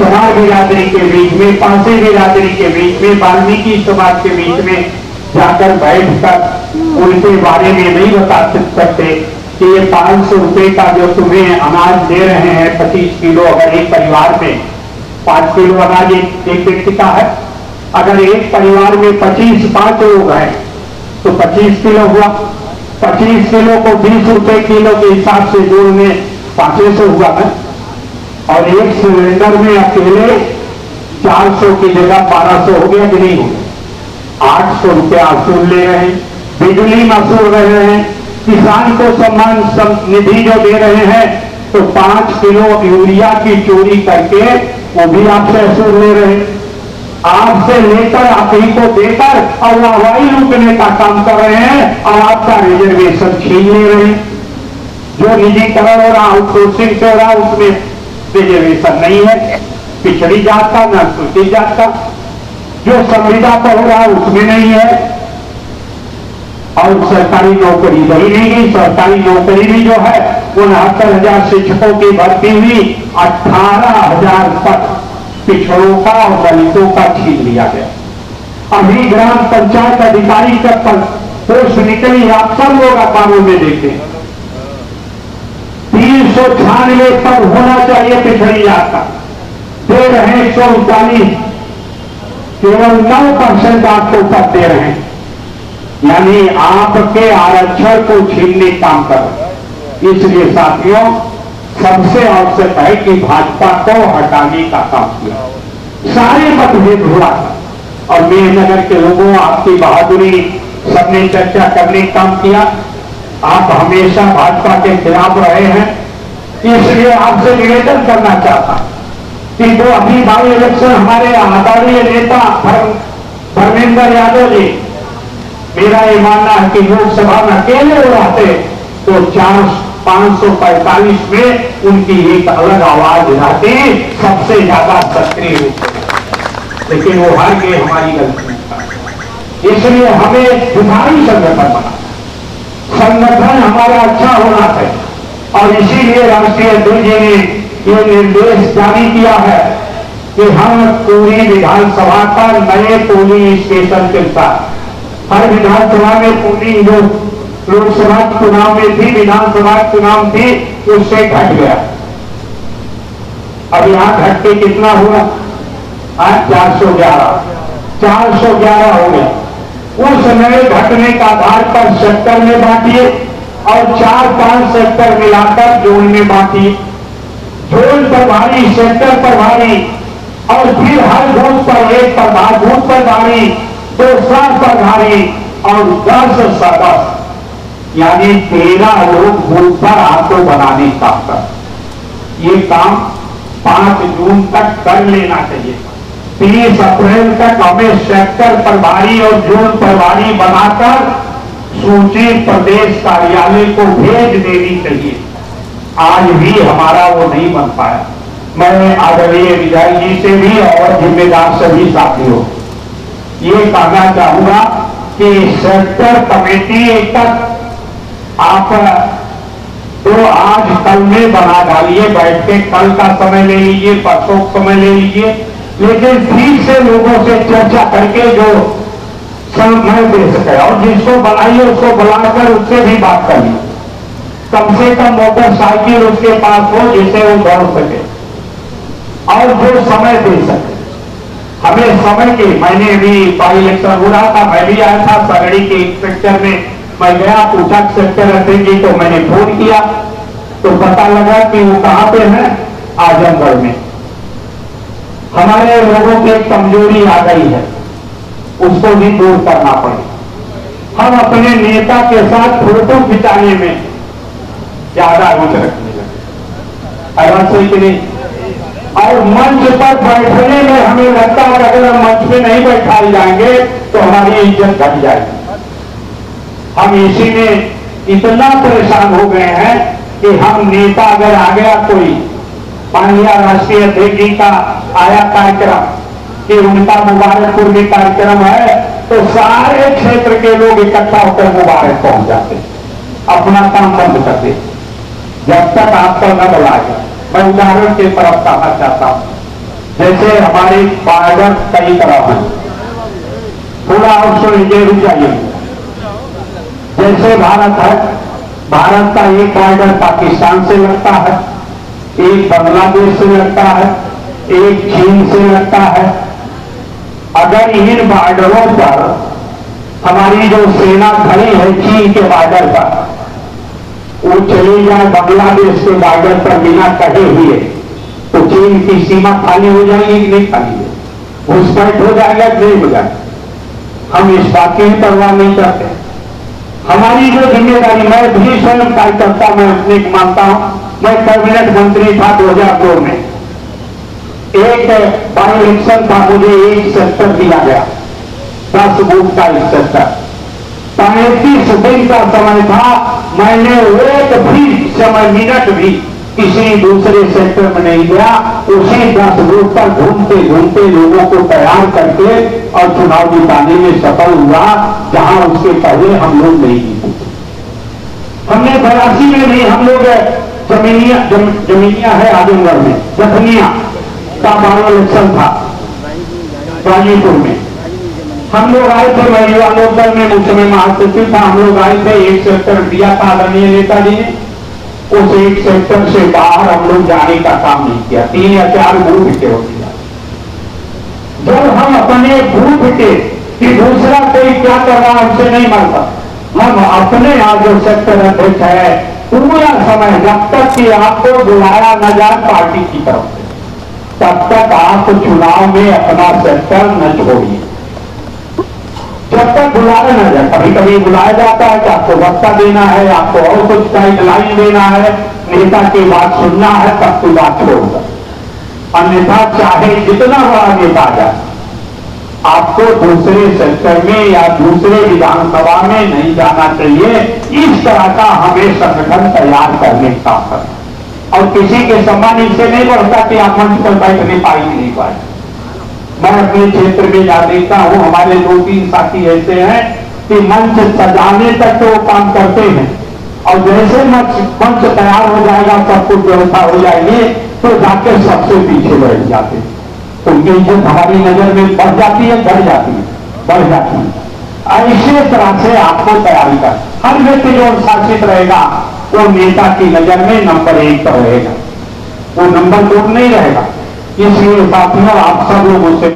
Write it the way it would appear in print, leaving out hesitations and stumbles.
चमार बिरादरी के बीच में, पांसे बिरादरी के बीच में, वाल्मीकि समाज के बीच में जाकर बैठकर उनके बारे में नहीं बता सकते कि ये 500 रुपए का जो तुम्हें अनाज दे रहे हैं 25 किलो, अगर एक परिवार में 5 किलो अनाज एक व्यक्ति का है, अगर एक परिवार में 5 लोग हैं तो 25 किलो हुआ। 25 किलो को 20 रुपए किलो के हिसाब से जोड़ने 500 हुआ है। और एक सिलेंडर में अकेले 400 की जगह 1200 हो गया कि नहीं हो गया? 800 रुपया वसूल ले रहे हैं, बिजली वसूल रहे हैं, किसान को सम्मान निधि जो दे रहे हैं तो 5 किलो यूरिया की चोरी करके वो भी आपसे वसूल ले रहे हैं। आपसे लेकर आप ही को देकर और वाहवाही लूटने का काम कर रहे हैं और आपका रिजर्वेशन छीन ले रहे हैं। जो निजीकरण हो रहा, आउटसोर्सिंग से हो रहा, उसमें रिजर्वेशन नहीं है, पिछड़ी जात का न सूची जात का। जो संविदा पर हो रहा उसमें नहीं है। और सरकारी नौकरी वही नहीं गई। सरकारी नौकरी भी जो है 69,000 शिक्षकों की भर्ती हुई, 18,000 पद पिछड़ों का और दलितों का छीन लिया गया। अभी ग्राम पंचायत अधिकारी का पोस्ट निकली, आप सब लोग अखबारों में देखें, 396 पद होना चाहिए पिछड़ी जात का, दे रहे हैं 139, केवल 9% आपको पद दे रहे हैं। यानी आपके आरक्षण को छीनने काम कर रहे हैं। इसलिए साथियों, सबसे आवश्यक है कि भाजपा को हटाने का काम किया। सारे मतभेद हुआ और मेहनगर के लोगों, आपकी बहादुरी, सबने चर्चा करने का काम किया। आप हमेशा भाजपा के खिलाफ रहे हैं, इसलिए आपसे निवेदन करना चाहता कि जो अभी बाई इलेक्शन हमारे आदरणीय नेता धर्मेंद्र यादव जी, मेरा ये मानना है कि लोकसभा में अकेले रहते तो 545 में उनकी एक अलग आवाज रहती, सबसे ज्यादा सक्रिय रूप से, लेकिन वो हार गए, हमारी गलती। इसलिए हमें विधायी संगठन बना, संगठन हमारा अच्छा होना चाहिए। और इसीलिए राष्ट्रीय अध्यक्ष जी ने ये निर्देश जारी किया है कि हम पूरी विधानसभा का नए पोलिंग स्टेशन के साथ, हर विधानसभा में पोलिंग जो लोकसभा चुनाव में थी, विधानसभा चुनाव थी, उससे घट गया। अब यहां घट के कितना हुआ? आज 411 हो गया। उस नए घटने का आधार पर सेक्टर में बांटिए और 4-5 सेक्टर मिलाकर जोन में बांटिए। जोन प्रभारी, सेक्टर प्रभारी और फिर हर बूथ पर एक प्रभारी, बूथ प्रभारी, 2 प्रभारी और 10 सदस्य, यानी 13 लोग बूथ पर आपको बनाने का कर। ये काम 5 जून तक कर लेना चाहिए। 30 अप्रैल तक हमें सेक्टर प्रभारी और जोन प्रभारी बनाकर सूची प्रदेश कार्यालय को भेज देनी चाहिए। आज भी हमारा वो नहीं बन पाया। मैं आदरणीय विधायक जी से भी और जिम्मेदार सभी साथियों ये कहना चाहूंगा कि सेक्टर कमेटी तक आप तो आज कल में बना डालिए, बैठ के कल का समय ले लीजिए, परसों समय ले लीजिए, लेकिन ठीक से लोगों से चर्चा करके जो समय दे सके और जिसको बनाइए उसको बुलाकर उससे भी बात करिए। कम से कम मोटरसाइकिल उसके पास हो जिससे वो दौड़ सके और जो समय दे सके। हमें समय के, मैंने भी बाई इलेक्शन हो रहा था, मैं भी आया था सगड़ी के एक सेक्टर में, मैं गया, पूछा सेक्टर अध्यक्ष जी को, मैंने फोन किया तो पता लगा कि वो कहां पे है, आजमगढ़ में। हमारे लोगों की एक कमजोरी आ गई है, उसको भी दूर करना पड़े। हम अपने नेता के साथ फोटो खिंचाने में ज्यादा रुचि रखने लगे, ऐसा सही कि नहीं? और मंच पर बैठने में हमें लगता है अगर हम मंच पे नहीं बैठाए जाएंगे तो हमारी इज्जत घट जाएगी। हम इसी में इतना परेशान हो गए हैं कि हम नेता अगर आ गया कोई, मान लिया राष्ट्रीय अध्यक्ष जी का आया कार्यक्रम कि उनका मुबारकपुर में कार्यक्रम है, तो सारे क्षेत्र के लोग इकट्ठा होकर मुबारक पहुंच जाते, अपना काम बंद कर देते जब तक आपको न बुलाएगा। मैं उदाहरण की तरफ कहना चाहता हूं, जैसे हमारे बॉर्डर कई तरह है, थोड़ा और सुनिए, रुक जाइए। जैसे भारत है, भारत का एक बॉर्डर पाकिस्तान से लगता है, एक बांग्लादेश से लगता है, एक चीन से लगता है। अगर इन बॉर्डरों पर हमारी जो सेना खड़ी है चीन के बॉर्डर पर, वो चली जाए बांग्लादेश के बॉर्डर पर बिना कहे हुए, तो चीन की सीमा खाली हो जाएगी कि नहीं खाली है, घुसपैठ हो जाएगा कि नहीं हो जाएगा। हम इस बात की परवाह नहीं करते। हमारी जो जिम्मेदारी, मैं भी स्वयं कार्यकर्ता मैं अपने मानता हूं, मैं कैबिनेट मंत्री था 2002 में, एक बाई इलेक्शन था, मुझे एक सेक्टर दिया गया, 10 बूथ का एक सेक्टर, 35 दिन का समय था, मैंने एक भी समय मिनट भी किसी दूसरे सेक्टर में नहीं गया, उसी 10 बूथ पर घूमते घूमते लोगों को तैयार करके और चुनाव जिताने में सफल हुआ, जहां उसके पहले हम लोग नहीं जीते। हमने 82 में नहीं, हम लोग जमीनिया है आजमगढ़ में, जखनिया का 12 इलेक्शन था गाजीपुर में, हम लोग आए थे, मैं युवा लोकदल में उस समय महासचिव था, हम लोग आए थे, एक सेक्टर दिया था आदरणीय नेताजी ने, उस एक सेक्टर से बाहर हम लोग जाने का काम नहीं किया, 3 या 4 बूथ के होते। जब हम अपने बूथ के कि दूसरा कोई क्या कर रहा है उससे नहीं मानता, हम अपने यहाँ जो सेक्टर अध्यक्ष है पूरा समय, जब तक कि आपको बुलाया न जाए पार्टी की तरफ से, तब तक आप चुनाव में अपना सेक्टर न छोड़िए, जब तक बुलाया न जाए। कभी कभी बुलाया जाता है कि आपको वक्ता देना है, आपको और कुछ गाइडलाइन देना है, नेता की बात सुनना है, तब की बात छोड़कर, अन्यथा चाहे जितना बड़ा नेता जाए, आपको दूसरे सेक्टर में या दूसरे विधानसभा में नहीं जाना चाहिए। इस तरह का हमें संगठन तैयार करने का है, और किसी के सम्मान इससे नहीं बढ़ता कि आप मंच पर बैठ नहीं पाए नहीं पाए। मैं अपने क्षेत्र में जा देखता हूं, हमारे 2-3 साथी ऐसे हैं कि मंच सजाने तक तो वो काम करते हैं, और जैसे मंच तैयार हो जाएगा, सब कुछ व्यवस्था हो जाएगी, तो जाके सबसे पीछे बैठ जाते हैं। उनकी इज्जत हमारी नजर में बढ़ जाती है, बढ़ जाती है, बढ़ जाती है। ऐसे तरह से आपको तैयारी कर, हर व्यक्ति जो अनुशासित रहेगा वो नेता की नजर में नंबर 1 पर रहेगा, वो नंबर 2 नहीं रहेगा। इसलिए साथियों, आप सब लोगों से